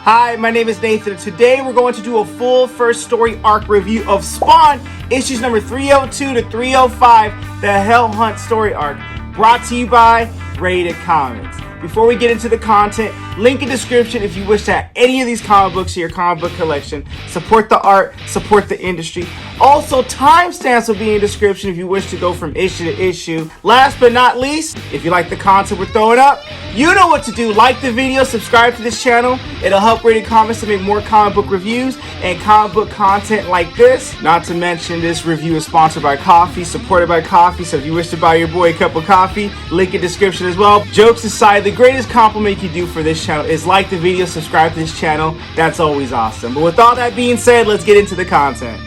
Hi, my name is Nathan. Today we're going to do a full first story arc review of Spawn, issues number 302 to 305, the Hell Hunt story arc, brought to you by Rated Comics. Before we get into the content, link in description if you wish to add any of these comic books to your comic book collection. Support the art, support the industry. Also, timestamps will be in description if you wish to go from issue to issue. Last but not least, if you like the content we're throwing up, you know what to do. Like the video, subscribe to this channel. It'll help Rated Comics to make more comic book reviews and comic book content like this. Not to mention, this review is sponsored by coffee, supported by coffee. So if you wish to buy your boy a cup of coffee, link in description as well. Jokes aside, the greatest compliment you can do for this channel is like the video, subscribe to this channel. That's always awesome. But with all that being said, let's get into the content.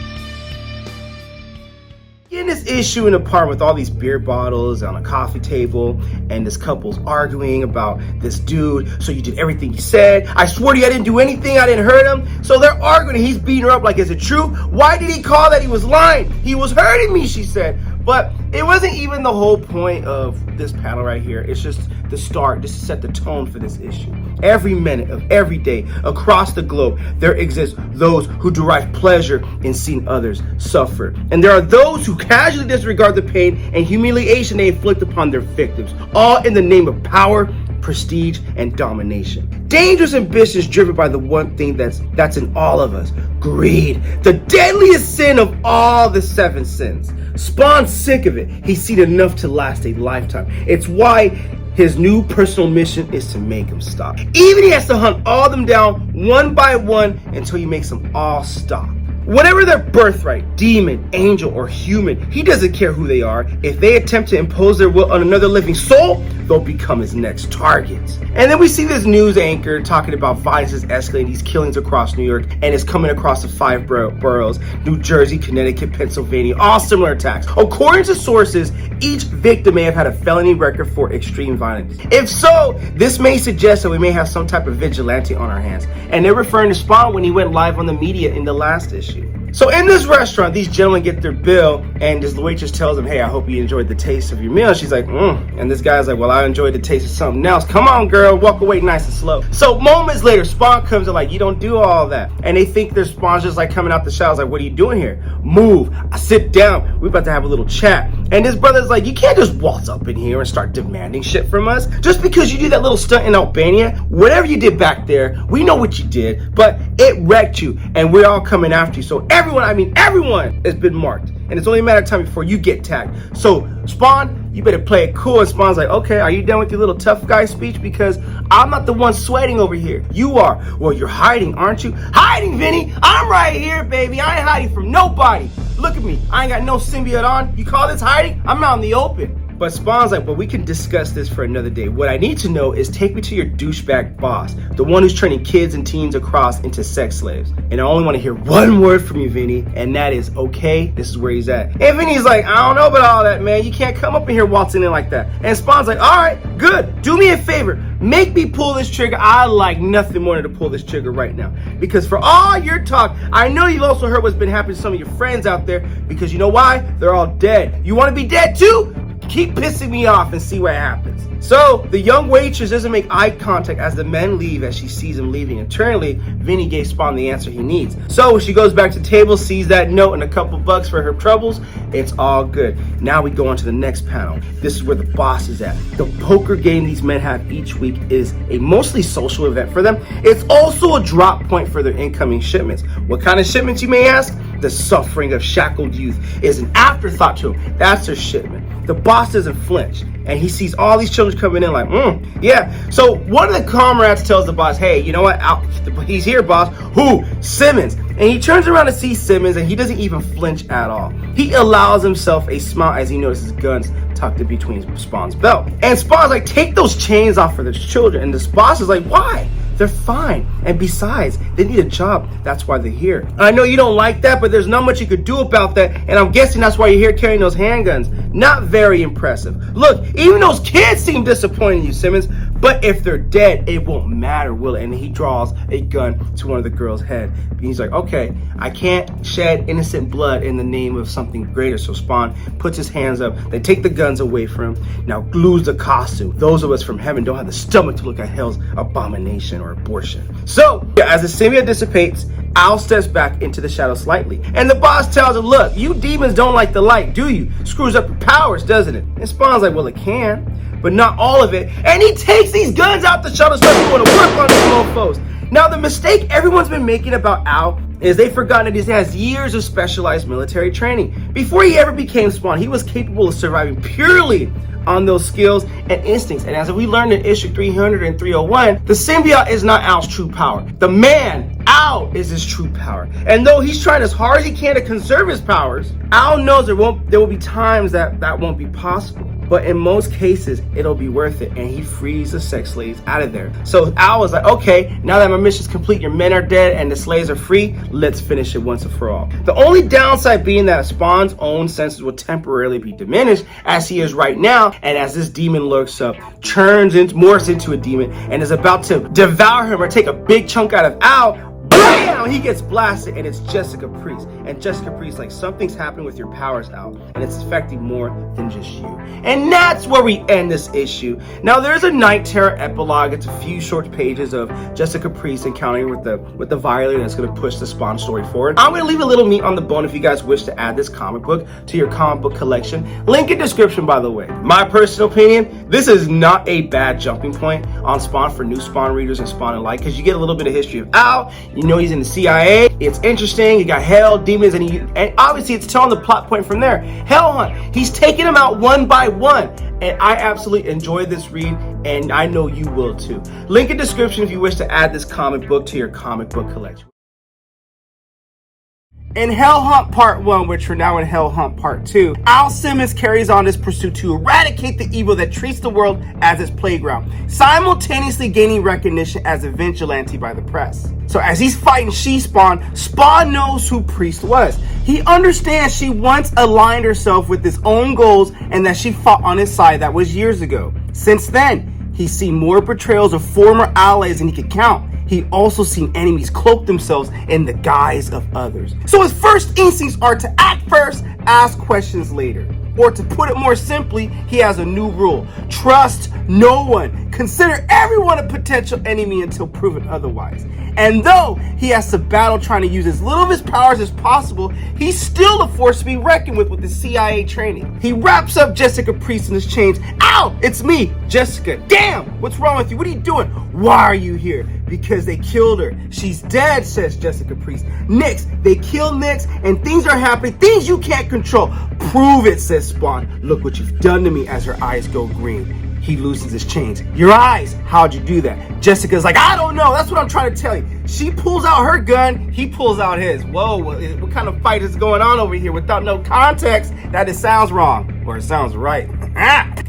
In this issue in an apartment with all these beer bottles on a coffee table, and this couple's arguing about this dude. So you did everything he said. I swear to you, I didn't do anything. I didn't hurt him. So they're arguing and he's beating her up like, is it true? Why did he call that he was lying? He was hurting me, she said. But it wasn't even the whole point of this panel right here. It's just the start, just to set the tone for this issue. Every minute of every day across the globe, there exists those who derive pleasure in seeing others suffer. And there are those who casually disregard the pain and humiliation they inflict upon their victims, all in the name of power, prestige, and domination. Dangerous ambitions driven by the one thing that's in all of us: greed, the deadliest sin of all the 7 sins. Spawn's sick of it. He's seen enough to last a lifetime. It's why his new personal mission is to make him stop. Even he has to hunt all of them down one by one until he makes them all stop. Whatever their birthright, demon, angel, or human, he doesn't care who they are. If they attempt to impose their will on another living soul, they'll become his next targets. And then we see this news anchor talking about violence is escalating, these killings across New York, and it's coming across the 5 boroughs: New Jersey, Connecticut, Pennsylvania, all similar attacks. According to sources, each victim may have had a felony record for extreme violence. If so, this may suggest that we may have some type of vigilante on our hands. And they're referring to Spawn when he went live on the media in the last issue. So in this restaurant, these gentlemen get their bill, and this waitress tells them, hey, I hope you enjoyed the taste of your meal. She's like, And this guy's like, well, I enjoyed the taste of something else. Come on, girl, walk away nice and slow. So moments later, Spawn comes in like, you don't do all that. And they think their Spawn's just like coming out the shower. Like, what are you doing here? Move. I sit down. We're about to have a little chat. And this brother's like, you can't just waltz up in here and start demanding shit from us. Just because you did that little stunt in Albania, whatever you did back there, we know what you did, but it wrecked you, and we're all coming after you. So everyone has been marked, and it's only a matter of time before you get tagged. So Spawn, you better play it cool. And Spawn's like, okay, are you done with your little tough guy speech? Because I'm not the one sweating over here. You are. Well, you're hiding, aren't you? Hiding, Vinny? I'm right here, baby. I ain't hiding from nobody. Look at me. I ain't got no symbiote on. You call this hiding? I'm out in the open. But Spawn's like, well, we can discuss this for another day. What I need to know is take me to your douchebag boss, the one who's turning kids and teens across into sex slaves. And I only want to hear one word from you, Vinny, and that is, okay, this is where he's at. And Vinny's like, I don't know about all that, man. You can't come up in here waltzing in like that. And Spawn's like, all right, good. Do me a favor. Make me pull this trigger. I like nothing more than to pull this trigger right now. Because for all your talk, I know you've also heard what's been happening to some of your friends out there. Because you know why? They're all dead. You want to be dead too? Keep pissing me off and see what happens. So the young waitress doesn't make eye contact as the men leave, as she sees him leaving. Internally, Vinny gave Spawn the answer he needs. So when she goes back to the table, sees that note and a couple bucks for her troubles, it's all good. Now we go on to the next panel. This is where the boss is at. The poker game these men have each week is a mostly social event for them. It's also a drop point for their incoming shipments. What kind of shipments, you may ask? The suffering of shackled youth is an afterthought to him. That's their shipment. The boss doesn't flinch, and he sees all these children coming in like, yeah. So one of the comrades tells the boss, hey, you know what? He's here, boss. Who? Simmons. And he turns around to see Simmons, and he doesn't even flinch at all. He allows himself a smile as he notices guns tucked in between Spawn's belt. And Spawn's like, take those chains off for the children. And this boss is like, why? They're fine. And besides, they need a job. That's why they're here. I know you don't like that, but there's not much you could do about that. And I'm guessing that's why you're here carrying those handguns. Not very impressive. Look, even those kids seem disappointed in you, Simmons. But if they're dead, it won't matter, will it? And he draws a gun to one of the girls' head. He's like, okay, I can't shed innocent blood in the name of something greater. So Spawn puts his hands up. They take the guns away from him. Now glues the costume. Those of us from heaven don't have the stomach to look at hell's abomination or abortion. So as the symbiote dissipates, Al steps back into the shadow slightly. And the boss tells him, look, you demons don't like the light, do you? Screws up your powers, doesn't it? And Spawn's like, well, it can, but not all of it. And he takes these guns out the shadow, starts going to work on these mofos. Now, the mistake everyone's been making about Al is they've forgotten that he has years of specialized military training. Before he ever became Spawn, he was capable of surviving purely on those skills and instincts. And as we learned in issue 300 and 301, the symbiote is not Al's true power. The man, Al, is his true power. And though he's trying as hard as he can to conserve his powers, Al knows there will be times that won't be possible. But in most cases, it'll be worth it. And he frees the sex slaves out of there. So Al was like, okay, now that my mission's complete, your men are dead and the slaves are free, let's finish it once and for all. The only downside being that Spawn's own senses will temporarily be diminished as he is right now. And as this demon lurks up, morphs into a demon and is about to devour him or take a big chunk out of Al, bam! He gets blasted, and it's Jessica Priest. And Jessica Priest, like, something's happening with your powers, Al, and it's affecting more than just you. And that's where we end this issue. Now, there's a Night Terror epilogue. It's a few short pages of Jessica Priest encountering with the Violator that's going to push the Spawn story forward. I'm going to leave a little meat on the bone if you guys wish to add this comic book to your comic book collection. Link in description, by the way. My personal opinion, this is not a bad jumping point on Spawn for new Spawn readers and Spawn alike, because you get a little bit of history of Al. You know he's in the CIA. It's interesting. You got hell, demons, and obviously it's telling the plot point from there. Hell Hunt. He's taking them out one by one. And I absolutely enjoyed this read, and I know you will too. Link in description if you wish to add this comic book to your comic book collection. In Hell Hunt Part 1, which we're now in Hell Hunt Part 2, Al Simmons carries on his pursuit to eradicate the evil that treats the world as its playground, simultaneously gaining recognition as a vigilante by the press. So as he's fighting She-Spawn, Spawn knows who Priest was. He understands she once aligned herself with his own goals and that she fought on his side. That was years ago. Since then, he's seen more betrayals of former allies than he could count. He also seen enemies cloak themselves in the guise of others. So his first instincts are to act first, ask questions later. Or to put it more simply, he has a new rule. Trust no one. Consider everyone a potential enemy until proven otherwise. And though he has to battle trying to use as little of his powers as possible, he's still a force to be reckoned with his CIA training. He wraps up Jessica Priest in his chains. Ow! It's me, Jessica. Damn! What's wrong with you? What are you doing? Why are you here? Because they killed her. She's dead, says Jessica Priest. Nix, they killed Nix, and things are happening. Things you can't control. Prove it, says Spawn. Look what you've done to me, as her eyes go green. He loosens his chains. Your eyes, how'd you do that? Jessica's like, I don't know. That's what I'm trying to tell you. She pulls out her gun. He pulls out his. Whoa, what kind of fight is going on over here? Without no context, that it sounds wrong. Or it sounds right.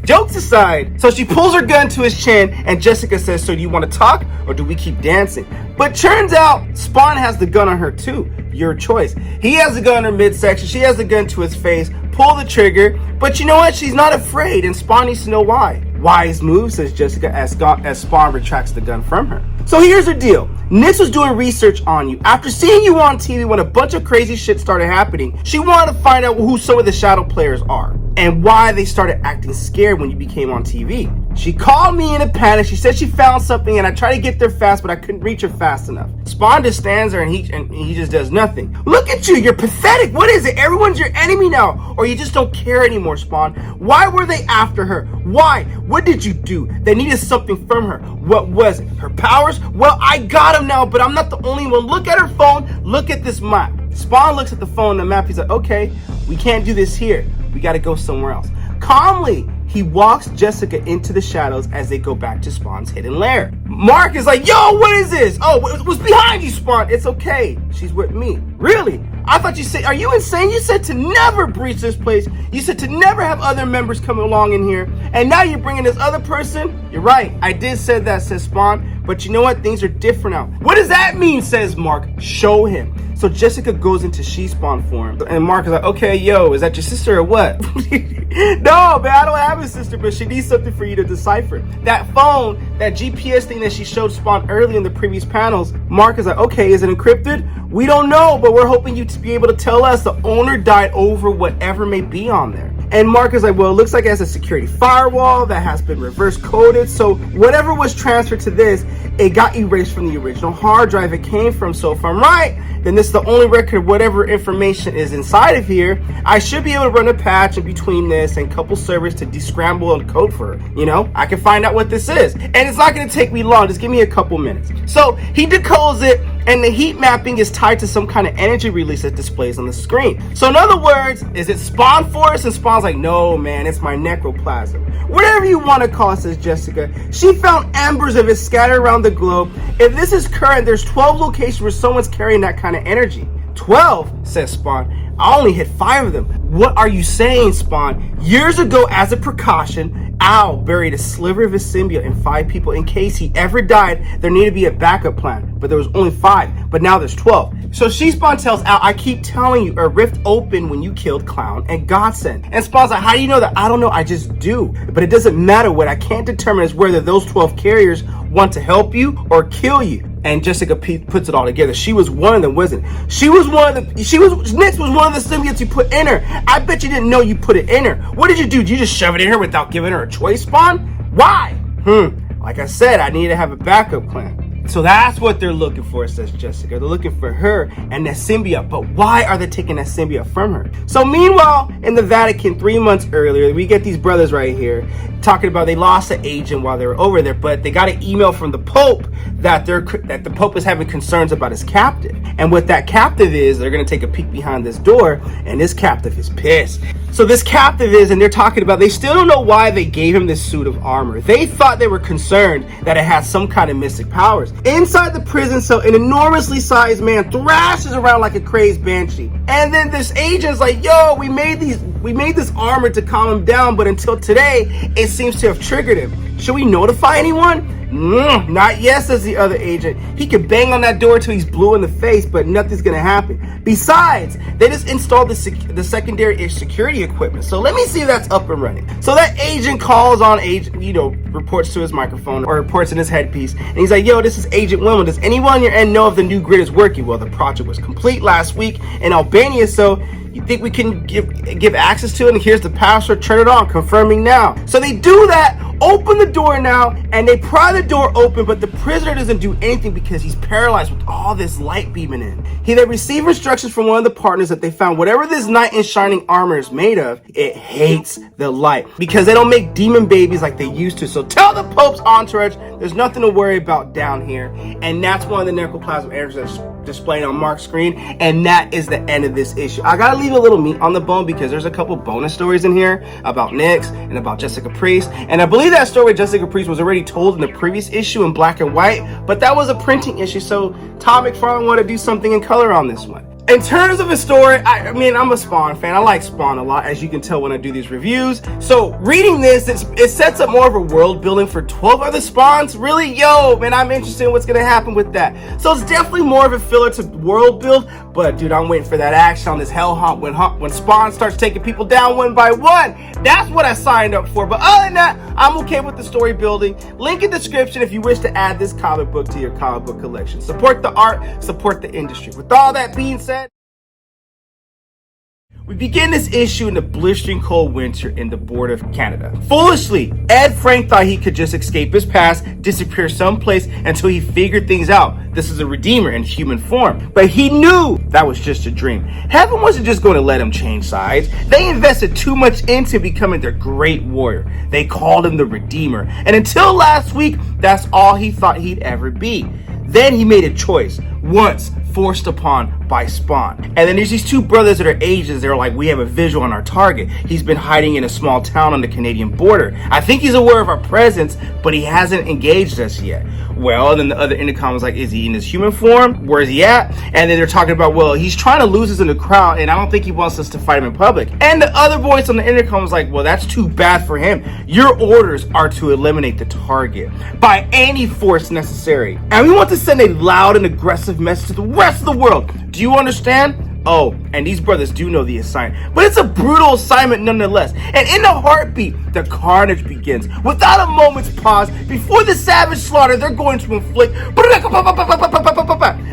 Jokes aside, so she pulls her gun to his chin, and Jessica says, so do you want to talk, or do we keep dancing? But turns out, Spawn has the gun on her too. Your choice. He has the gun in her midsection. She has the gun to his face. Pull the trigger. But you know what? She's not afraid, and Spawn needs to know why. Wise move, says Jessica, as Spawn retracts the gun from her. So here's the deal. Nix was doing research on you. After seeing you on TV when a bunch of crazy shit started happening, she wanted to find out who some of the shadow players are and why they started acting scared when you became on TV. She called me in a panic. She said she found something, and I tried to get there fast, but I couldn't reach her fast enough. Spawn just stands there, and he just does nothing. Look at you. You're pathetic. What is it? Everyone's your enemy now, or you just don't care anymore, Spawn. Why were they after her? Why? What did you do? They needed something from her. What was it? Her powers? Well, I got them now, but I'm not the only one. Look at her phone. Look at this map. Spawn looks at the phone and the map. He's like, okay, we can't do this here. We got to go somewhere else. Calmly, he walks Jessica into the shadows as they go back to Spawn's hidden lair. Mark is like, yo, what is this? Oh, what's behind you, Spawn? It's okay. She's with me. Really? I thought you said, are you insane? You said to never breach this place. You said to never have other members come along in here. And now you're bringing this other person? You're right. I did say that, says Spawn. But you know what? Things are different now. What does that mean, says Mark. Show him. So Jessica goes into she-spawn form, and Mark is like, okay, yo, is that your sister or what? No, man, I don't have a sister, but she needs something for you to decipher. That phone, that GPS thing that she showed Spawn early in the previous panels, Mark is like, okay, is it encrypted? We don't know, but we're hoping you to be able to tell us the owner died over whatever may be on there. And Mark is like, well, it looks like it has a security firewall that has been reverse coded. So whatever was transferred to this, it got erased from the original hard drive it came from. So if I'm right, then this is the only record of whatever information is inside of here. I should be able to run a patch in between this and a couple servers to descramble and code for it. You know, I can find out what this is. And it's not going to take me long. Just give me a couple minutes. So he decodes it, and the heat mapping is tied to some kind of energy release that displays on the screen. So in other words, is it Spawn Force? And Spawn's like, no, man, it's my necroplasm. Whatever you want to call it, says Jessica. She found embers of it scattered around the globe. If this is current, there's 12 locations where someone's carrying that kind of energy. 12, says Spawn. I only hit 5 of them. What are you saying, Spawn? Years ago, as a precaution, Al buried a sliver of his symbiote in 5 people in case he ever died. There needed to be a backup plan, but there was only 5, but now there's 12. So Spawn tells Al, I keep telling you, a rift opened when you killed Clown and Godsend. And Spawn's like, how do you know that? I don't know, I just do. But it doesn't matter. What I can't determine is whether those 12 carriers want to help you or kill you. And Jessica puts it all together. She was one of them, wasn't it? Nyx was one of the symbiotes you put in her. I bet you didn't know you put it in her. What did you do? Did you just shove it in her without giving her a choice, Spawn? Why? Like I said, I need to have a backup plan. So that's what they're looking for, says Jessica. They're looking for her and that symbiote. But why are they taking that symbiote from her? So meanwhile, in the Vatican, 3 months earlier, we get these brothers right here talking about they lost an agent while they were over there, but they got an email from the Pope that the Pope is having concerns about his captive. And what that captive is, they're going to take a peek behind this door, and this captive is pissed. So this captive is, and they're talking about, they still don't know why they gave him this suit of armor. They thought they were concerned that it had some kind of mystic powers. Inside the prison cell, an enormously sized man thrashes around like a crazed banshee. And then this agent's like, yo, we made this armor to calm him down, but until today, it seems to have triggered him. Should we notify anyone? Not yet, says the other agent. He could bang on that door till he's blue in the face, but nothing's gonna happen. Besides, they just installed the secondary security equipment. So let me see if that's up and running. So that agent calls on reports to his microphone or reports in his headpiece, and he's like, yo, this is Agent Wilma. Does anyone on your end know if the new grid is working? Well, the project was complete last week in Albania, so you think we can give access to it? And here's the password, turn it on, confirming now. So they do that, open the door now, and they pry the door open, but the prisoner doesn't do anything because he's paralyzed with all this light beaming in. They receive instructions from one of the partners that they found whatever this knight in shining armor is made of, it hates the light because they don't make demon babies like they used to. So tell the Pope's entourage there's nothing to worry about down here. And that's one of the necroplasm errors that's displayed on Mark's screen, and that is the end of this issue. I gotta leave a little meat on the bone because there's a couple bonus stories in here about Nyx and about Jessica Priest, and I believe that story with Jessica Priest was already told in the previous issue in black and white, but that was a printing issue, so Todd McFarlane wanted to do something in color on this one. In terms of a story, I mean, I'm a Spawn fan. I like Spawn a lot, as you can tell when I do these reviews. So reading this, it sets up more of a world building for 12 other Spawns. Really, yo, man, I'm interested in what's going to happen with that. So it's definitely more of a filler to world build. But, dude, I'm waiting for that action on this hell hunt when Spawn starts taking people down one by one. That's what I signed up for. But other than that, I'm okay with the story building. Link in description if you wish to add this comic book to your comic book collection. Support the art, support the industry. With all that being said, we begin this issue in the blistering cold winter in the border of Canada. Foolishly, Ed Frank thought he could just escape his past, disappear someplace until he figured things out. This is a redeemer in human form. But he knew that was just a dream. Heaven wasn't just going to let him change sides. They invested too much into becoming their great warrior. They called him the Redeemer. And until last week, that's all he thought he'd ever be. Then he made a choice, once forced upon by Spawn. And then there's these two brothers that are agents. They're like, we have a visual on our target. He's been hiding in a small town on the Canadian border. I think he's aware of our presence, but he hasn't engaged us yet. Well, and then the other intercom was like, is he in his human form? Where is he at? And then they're talking about, well, he's trying to lose us in the crowd, and I don't think he wants us to fight him in public. And the other voice on the intercom was like, well, that's too bad for him. Your orders are to eliminate the target by any force necessary. And we want to send a loud and aggressive exclusive message to the rest of the world. Do you understand? Oh, and these brothers do know the assignment, but it's a brutal assignment nonetheless. And in a heartbeat, the carnage begins. Without a moment's pause, before the savage slaughter they're going to inflict,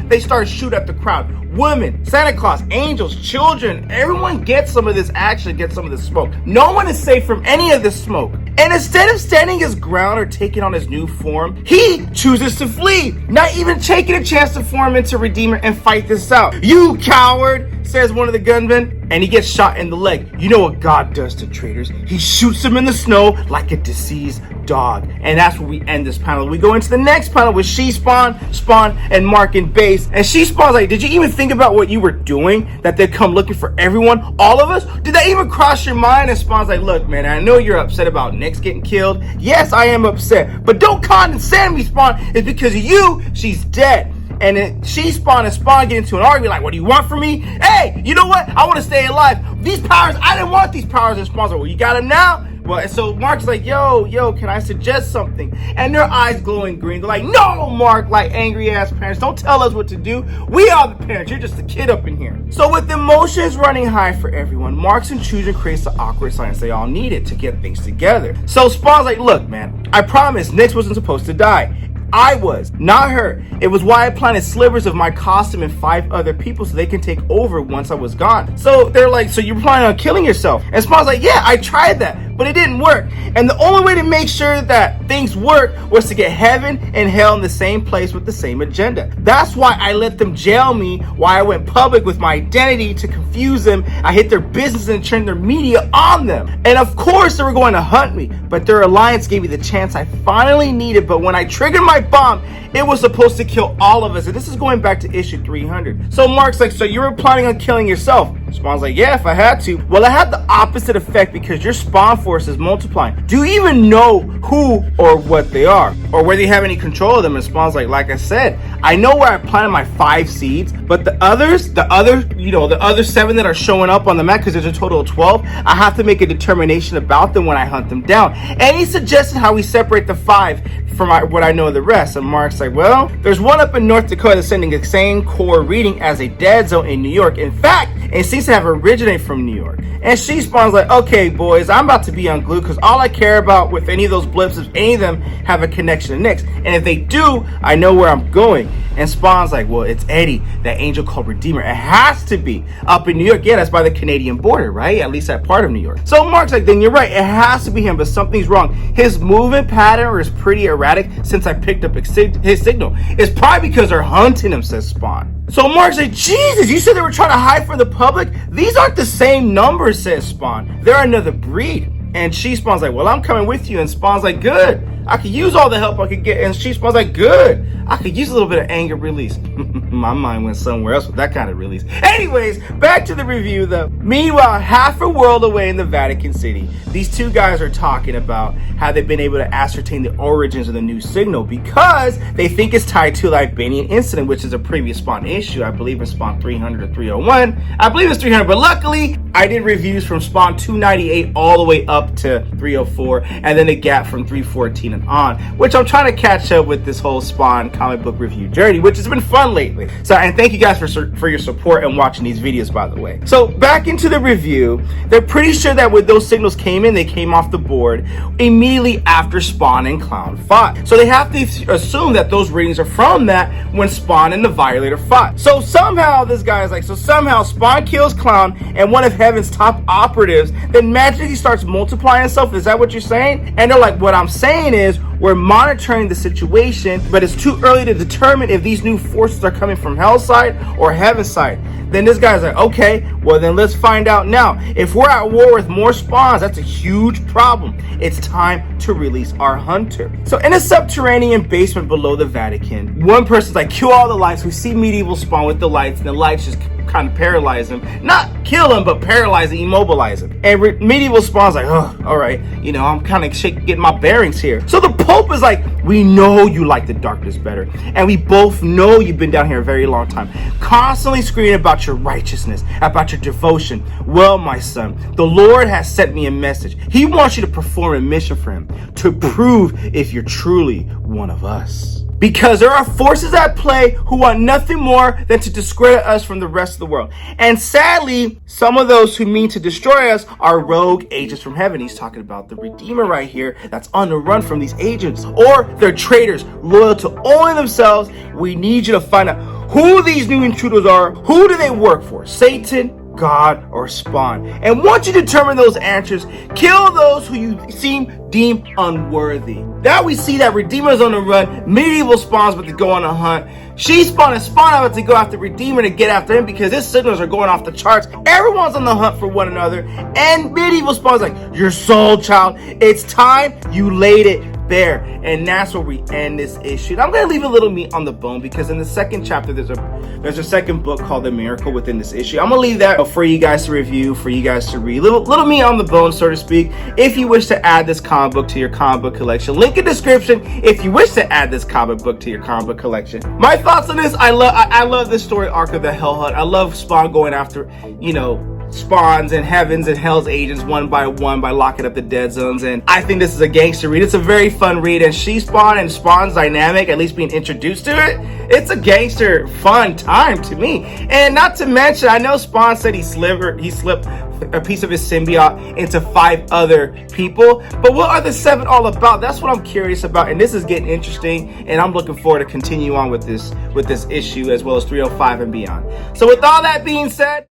they start to shoot at the crowd. Women, Santa Claus, angels, children, everyone gets some of this action, gets some of this smoke. No one is safe from any of this smoke. And instead of standing his ground or taking on his new form, he chooses to flee, not even taking a chance to form into Redeemer and fight this out. "You coward," says one of the gunmen, and he gets shot in the leg. You know what God does to traitors? He shoots him in the snow like a deceased dog. And that's where we end this panel. We go into the next panel with Spawn, and Mark and Base. And Spawn's like, did you even think about what you were doing? That they'd come looking for everyone? All of us? Did that even cross your mind? And Spawn's like, look, man, I know you're upset about Nyx getting killed. Yes, I am upset. But don't condescend me, Spawn. It's because of you, she's dead. And then Spawn and Spawn get into an argument like, what do you want from me? Hey, you know what? I want to stay alive. These powers, I didn't want these powers. And Spawn's like, well, you got them now? Well, and so Mark's like, yo, can I suggest something? And their eyes glowing green. They're like, no, Mark, like angry ass parents. Don't tell us what to do. We are the parents. You're just a kid up in here. So with emotions running high for everyone, Mark's intrusion creates the awkward silence they all needed to get things together. So Spawn's like, look, man, I promise Nyx wasn't supposed to die. I was, not her. It was why I planted slivers of my costume and 5 other people so they can take over once I was gone. So they're like, so you're planning on killing yourself? And Spawn's like, yeah, I tried that, but it didn't work. And the only way to make sure that things work was to get heaven and hell in the same place with the same agenda. That's why I let them jail me, why I went public with my identity to confuse them. I hit their business and turned their media on them. And of course they were going to hunt me, but their alliance gave me the chance I finally needed. But when I triggered my bomb, it was supposed to kill all of us. And this is going back to issue 300. So Mark's like, so you were planning on killing yourself? Spawn's like, yeah, if I had to. Well, it had the opposite effect because your spawn force is multiplying. Do you even know who or what they are? Or whether you have any control of them? And Spawn's like I said, I know where I planted my 5 seeds, but the other 7 that are showing up on the map, because there's a total of 12, I have to make a determination about them when I hunt them down. And he suggested how we separate the 5 from what I know of the rest. And Mark's like, well, there's one up in North Dakota sending the same core reading as a dead zone in New York. In fact, it seems to have originated from New York. And Spawn's like, okay, boys, I'm about to be unglued because all I care about with any of those blips is any of them have a connection to Nyx. And if they do, I know where I'm going. And Spawn's like, well, it's Eddie, that angel called Redeemer. It has to be up in New York. Yeah, that's by the Canadian border, right? At least that part of New York. So Mark's like, then you're right. It has to be him, but something's wrong. His movement pattern is pretty erratic since I picked up his signal. It's probably because they're hunting him, says Spawn. So Mark's like, Jesus, you said they were trying to hide from the public? These aren't the same numbers, says Spawn. They're another breed. And Spawn's like, well, I'm coming with you. And Spawn's like, good. I could use all the help I could get. And Spawn's like, good. I could use a little bit of anger release. My mind went somewhere else with that kind of release. Anyways, back to the review though. Meanwhile, half a world away in the Vatican City, these two guys are talking about how they've been able to ascertain the origins of the new signal because they think it's tied to the Albanian incident, which is a previous Spawn issue. I believe in Spawn 300 or 301. I believe it's 300, but luckily I did reviews from Spawn 298 all the way up to 304, and then a gap from 314 and on, which I'm trying to catch up with this whole Spawn comic book review journey, which has been fun lately. So, and thank you guys for your support and watching these videos, by the way. So back into the review, they're pretty sure that when those signals came in, they came off the board immediately after Spawn and Clown fought. So they have to assume that those readings are from that when Spawn and the Violator fought. So somehow this guy is like, so somehow Spawn kills Clown and one of Heaven's top operatives, then magically starts multiplying himself. Is that what you're saying? And they're like, what I'm saying is we're monitoring the situation, but it's too early to determine if these new forces are coming from Hell's side or Heaven's side. Then this guy's like, okay, well then let's find out now. If we're at war with more spawns, that's a huge problem. It's time to release our hunter. So in a subterranean basement below the Vatican, one person's like, kill all the lights. We see medieval Spawn with the lights, and the lights just kind of paralyze him. Not kill him, but paralyze him, immobilize him. And medieval Spawn's like, oh, all right, you know, I'm kind of getting my bearings here. So the Pope is like, we know you like the darkness better, and we both know you've been down here a very long time, constantly screaming about your righteousness, about your devotion. Well, my son, the Lord has sent me a message. He wants you to perform a mission for him to prove if you're truly one of us. because there are forces at play who want nothing more than to discredit us from the rest of the world. And sadly, some of those who mean to destroy us are rogue agents from heaven. He's talking about the Redeemer right here that's on the run from these agents. Or they're traitors, loyal to only themselves. We need you to find out who these new intruders are. Who do they work for? Satan, God, or Spawn? And once you determine those answers, kill those who you deem unworthy. Now we see that Redeemer's on the run, medieval Spawn's about to go on a hunt. She-Spawn and Spawn about to go after Redeemer to get after him because his signals are going off the charts. Everyone's on the hunt for one another. And medieval Spawn's like, your soul, child, it's time you laid it bare. And that's where we end this issue. And I'm going to leave a little meat on the bone because in the second chapter there's a second book called The Miracle within this issue. I'm going to leave that for you guys to review, for you guys to read. Little meat on the bone, so to speak, if you wish to add this comic book to your comic book collection. Link in description if you wish to add this comic book to your comic book collection. My thoughts on this, I love this story arc of the Hell Hunt. I love Spawn going after, Spawns and Heavens and Hell's agents one by one by locking up the dead zones. And I think this is a gangster read. It's a very fun read, and She-Spawn and Spawn's dynamic, at least being introduced to it, it's a gangster fun time to me. And not to mention, I know Spawn said he slipped a piece of his symbiote into 5 other people, but what are the 7 all about? That's what I'm curious about, and this is getting interesting, and I'm looking forward to continue on with this issue as well as 305 and beyond. So with all that being said,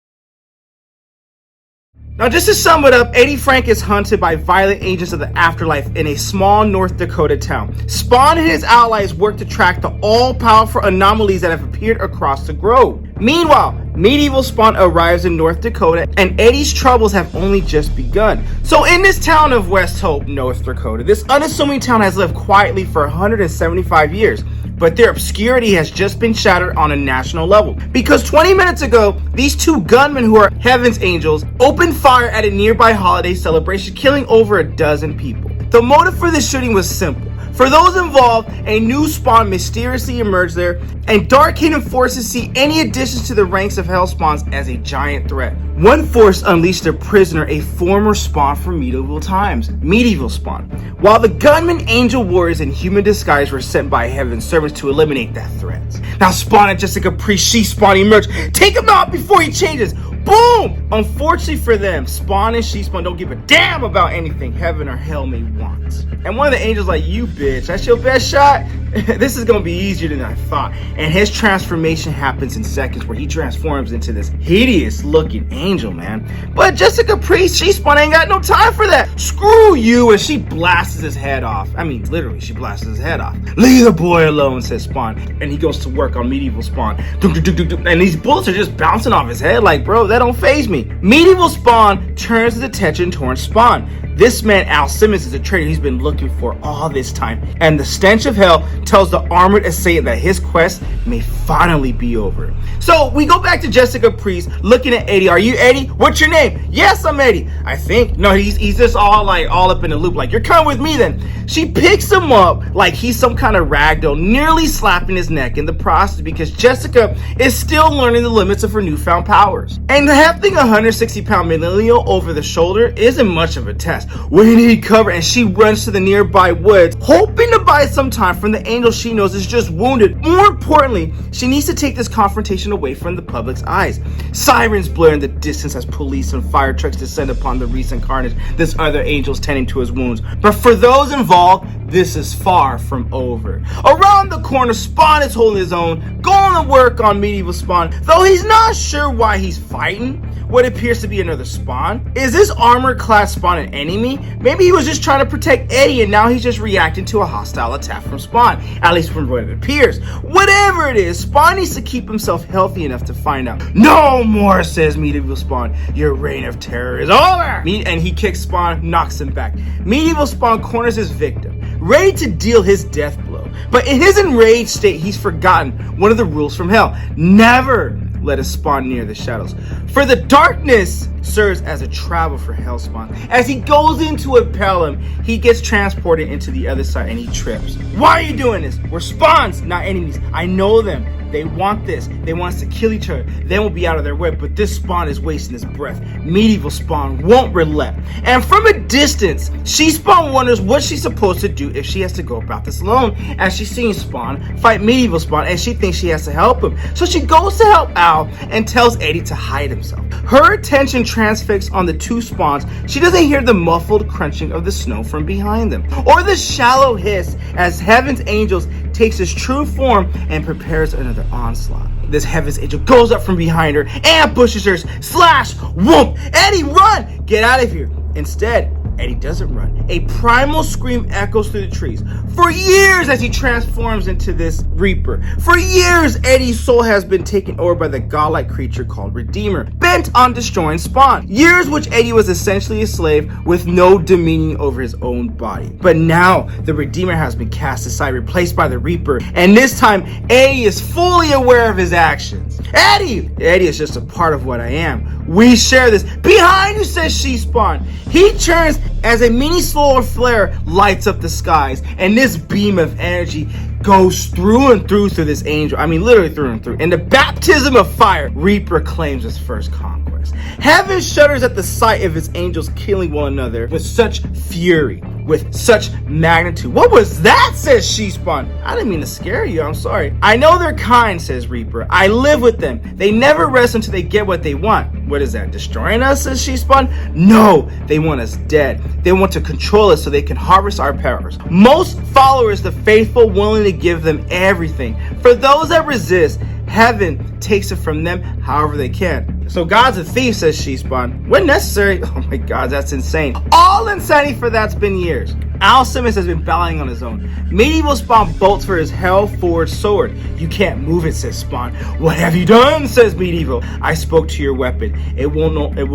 now, just to sum it up, Eddie Frank is hunted by violent agents of the afterlife in a small North Dakota town. Spawn and his allies work to track the all-powerful anomalies that have appeared across the globe. Meanwhile, medieval Spawn arrives in North Dakota, and Eddie's troubles have only just begun. So in this town of West Hope, North Dakota, this unassuming town has lived quietly for 175 years. But their obscurity has just been shattered on a national level. Because 20 minutes ago, these 2 gunmen who are Heaven's Angels opened fire at a nearby holiday celebration, killing over a dozen people. The motive for this shooting was simple. For those involved, a new Spawn mysteriously emerged there, and Dark Hidden forces see any additions to the ranks of Hellspawns as a giant threat. One force unleashed their prisoner, a former Spawn from medieval times, Medieval Spawn, while the gunmen, angel warriors, and human disguise were sent by Heaven's servants to eliminate that threat. Now Spawn and Jessica Priest, She-Spawn emerge. Take him out before he changes. Boom! Unfortunately for them, Spawn and She-Spawn don't give a damn about anything Heaven or Hell may want. And one of the angels like, you bitch, that's your best shot? This is gonna be easier than I thought. And his transformation happens in seconds, where he transforms into this hideous looking angel, man. But Jessica Priest, She-Spawn ain't got no time for that. Screw you, and she blasts his head off. I mean, literally, she blasts his head off. Leave the boy alone, says Spawn. And he goes to work on medieval Spawn. And these bullets are just bouncing off his head like, bro, that don't faze me. Medieval Spawn turns his attention towards Spawn. This man, Al Simmons, is a traitor he's been looking for all this time. And the stench of hell tells the armored assailant that his quest may finally be over. So we go back to Jessica Priest looking at Eddie. Are you Eddie? What's your name? Yes, I'm Eddie. I think. No, he's just all up in the loop. Like, you're coming with me then. She picks him up like he's some kind of ragdoll, nearly slapping his neck in the process because Jessica is still learning the limits of her newfound powers. And hefting a 160-pound millennial over the shoulder isn't much of a test. We need cover, and she runs to the nearby woods, hoping to buy some time from the angel she knows is just wounded. More importantly, she needs to take this confrontation away from the public's eyes. Sirens blare in the distance as police and fire trucks descend upon the recent carnage. This other angel's tending to his wounds. But for those involved, this is far from over. Around the corner, Spawn is holding his own, going to work on medieval Spawn, though he's not sure why he's fighting what appears to be another Spawn. Is this armor-clad Spawn an enemy? Maybe he was just trying to protect Eddie, and now he's just reacting to a hostile attack from Spawn, at least from what it appears. Whatever it is, Spawn needs to keep himself healthy enough to find out. No more, says medieval Spawn. Your reign of terror is over. And he kicks Spawn, knocks him back. Medieval Spawn corners his victim, ready to deal his death blow. But in his enraged state, he's forgotten one of the rules from hell. Never let us spawn near the shadows, for the darkness serves as a travel for Hellspawn. As he goes in to impel him, he gets transported into the other side and he trips. Why are you doing this? We're spawns, not enemies. I know them. They want this. They want us to kill each other. Then we'll be out of their way. But this Spawn is wasting his breath. Medieval Spawn won't relent. And from a distance, She Spawn wonders what she's supposed to do if she has to go about this alone, as she's seen Spawn fight Medieval Spawn, and she thinks she has to help him. So she goes to help Al and tells Eddie to hide himself. Her attention transfixed on the two Spawns. She doesn't hear the muffled crunching of the snow from behind them, or the shallow hiss as Heaven's Angels takes his true form and prepares another onslaught. This Heaven's Angel goes up from behind her, ambushes her, slash, whoomp, Eddie, run! Get out of here. Instead, Eddie doesn't run. A primal scream echoes through the trees. For years, as he transforms into this Reaper, for years, Eddie's soul has been taken over by the godlike creature called Redeemer, bent on destroying Spawn. Years which Eddie was essentially a slave with no dominion over his own body. But now, the Redeemer has been cast aside, replaced by the Reaper, and this time, Eddie is fully aware of his actions. Eddie is just a part of what I am. We share this. Behind you, says She Spawn. He turns as a mini solar flare lights up the skies, and this beam of energy goes through and through this angel. I mean, literally through and through. In the baptism of fire, Reaper claims his first conquest. Heaven shudders at the sight of its angels killing one another with such fury, with such magnitude. What was that, says She Spawn. I didn't mean to scare you, I'm sorry. I know they're kind, says Reaper. I live with them. They never rest until they get what they want. What is that, destroying us, says She Spawn? No, they want us dead. They want to control us so they can harvest our powers. Most followers, the faithful, willing to give them everything. For those that resist, Heaven takes it from them however they can. So God's a thief, says She Spawn. When necessary. Oh my God, that's insane. All insanity for that's been years. Al Simmons has been battling on his own. Medieval Spawn bolts for his hell-forged sword. You can't move it, says Spawn. What have you done, says Medieval. I spoke to your weapon. It will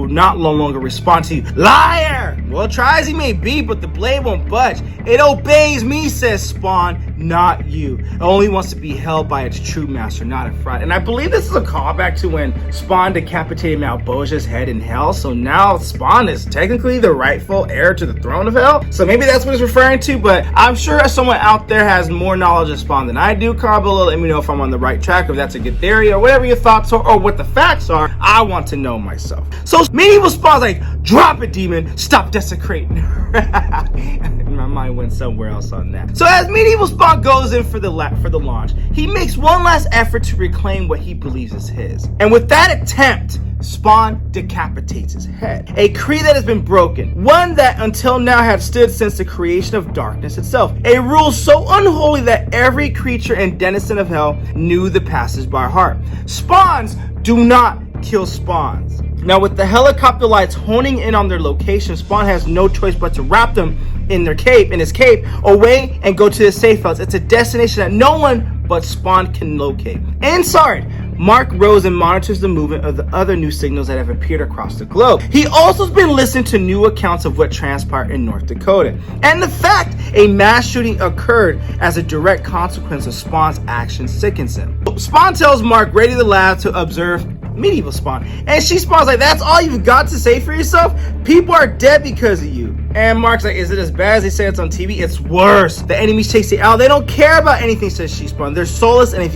not no longer respond to you. Liar! Well, try as he may be, but the blade won't budge. It obeys me, says Spawn, not you. It only wants to be held by its true master, not a fraud. And I believe this is a callback to when Spawn decapitated Malbosia's head in hell. So now Spawn is technically the rightful heir to the throne of hell. So maybe that's what it's referring to, but I'm sure someone out there has more knowledge of Spawn than I do. Comment below, let me know if I'm on the right track, if that's a good theory, or whatever your thoughts are, or what the facts are. I want to know myself. So Medieval Spawn's like, drop it, demon, stop desecrating. My mind went somewhere else on that. So as Medieval Spawn goes in for the launch, he makes one last effort to reclaim what he believes is his. And with that attempt, Spawn decapitates his head. A creed that has been broken. One that until now had stood since the creation of darkness itself. A rule so unholy that every creature and denizen of hell knew the passage by heart. Spawns do not kill spawns. Now with the helicopter lights honing in on their location, Spawn has no choice but to wrap them in his cape, away and go to the safe house. It's a destination that no one but Spawn can locate. Inside, Mark Rosen monitors the movement of the other new signals that have appeared across the globe. He also has been listening to new accounts of what transpired in North Dakota, and the fact a mass shooting occurred as a direct consequence of Spawn's actions sickens him. Spawn tells Mark ready the lab to observe Medieval Spawn, and She Spawn's like, that's all you've got to say for yourself? People are dead because of you. And Mark's like, is it as bad as they say it's on TV? It's worse. The enemies chase the Al. They don't care about anything, says She Spawn. They're soulless, and if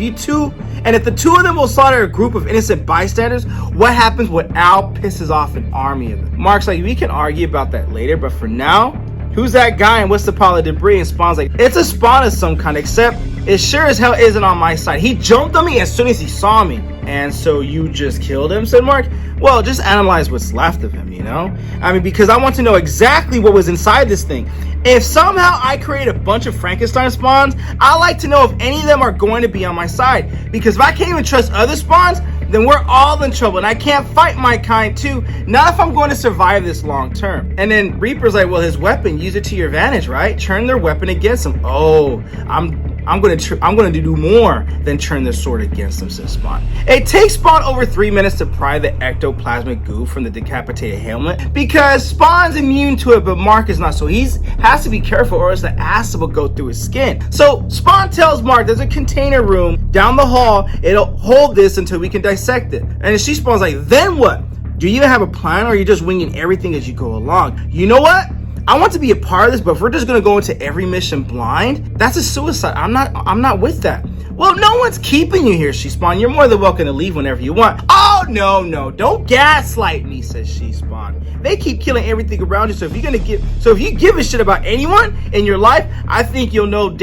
the two of them will slaughter a group of innocent bystanders, what happens when Al pisses off an army of them? Mark's like, we can argue about that later, but for now, who's that guy and what's the pile of debris? And Spawn's like, it's a Spawn of some kind, except it sure as hell isn't on my side. He jumped on me as soon as he saw me. And so you just killed him, said Mark? Well, just analyze what's left of him, you know? I mean, because I want to know exactly what was inside this thing. If somehow I create a bunch of Frankenstein spawns, I like to know if any of them are going to be on my side. Because if I can't even trust other spawns, then we're all in trouble. And I can't fight my kind too. Not if I'm going to survive this long term. And then Reaper's like, well, his weapon, use it to your advantage, right? Turn their weapon against him. Oh, I'm going to do more than turn their sword against them, says Spawn. It takes Spawn over 3 minutes to pry the ectoplasmic goo from the decapitated helmet because Spawn's immune to it, but Mark is not. So he has to be careful or else the acid will go through his skin. So Spawn tells Mark there's a container room down the hall. It'll hold this until we can dissect it. And She Spawn's like, then what? Do you have a plan or are you just winging everything as you go along? You know what? I want to be a part of this, but if we're just going to go into every mission blind, that's a suicide. I'm not with that. Well, no one's keeping you here, She-Spawn. You're more than welcome to leave whenever you want. Oh, no, don't gaslight me, says She-Spawn. They keep killing everything around you, so if you give a shit about anyone in your life, I think you'll know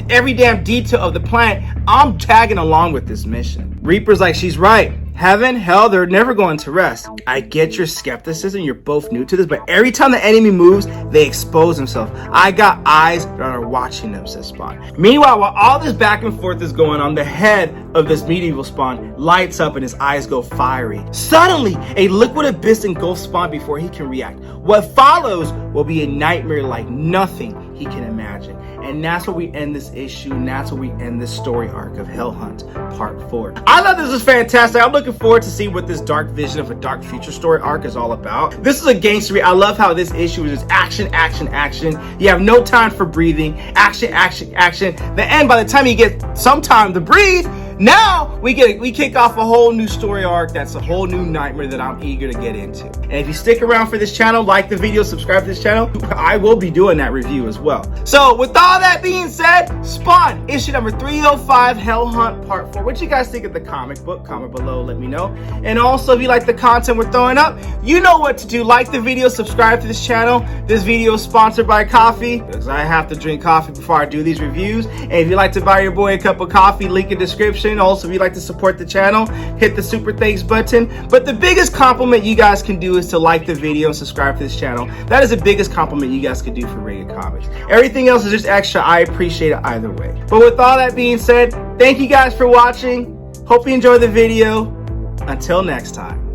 every damn detail of the planet. I'm tagging along with this mission. Reaper's like, she's right. Heaven, hell, they're never going to rest. I get your skepticism, you're both new to this, but every time the enemy moves, they expose themselves. I got eyes that are watching them, says Spawn. Meanwhile, while all this back and forth is going on, the head of this medieval Spawn lights up and his eyes go fiery. Suddenly, a liquid abyss engulfs Spawn before he can react. What follows will be a nightmare like nothing he can imagine. And that's where we end this issue, and that's where we end this story arc of Hell Hunt Part 4. I thought this was fantastic. I'm looking forward to see what this dark vision of a dark future story arc is all about. This is a gangster read. I love how this issue is just action, action, action. You have no time for breathing. Action, action, action. The end, by the time you get some time to breathe, now we kick off a whole new story arc that's a whole new nightmare that I'm eager to get into. And if you stick around for this channel, like the video, subscribe to this channel, I will be doing that review as well. So with all that being said, Spawn, issue number 305, Hell Hunt Part 4. What you guys think of the comic book? Comment below, let me know. And also, if you like the content we're throwing up, you know what to do. Like the video, subscribe to this channel. This video is sponsored by coffee, because I have to drink coffee before I do these reviews. And if you'd like to buy your boy a cup of coffee, link in description. Also, if you'd like to support the channel, hit the super thanks button. But the biggest compliment you guys can do is to like the video and subscribe to this channel. That is the biggest compliment you guys can do for Rated Comics. Everything else is just extra. I appreciate it either way. But with all that being said, thank you guys for watching. Hope you enjoyed the video. Until next time.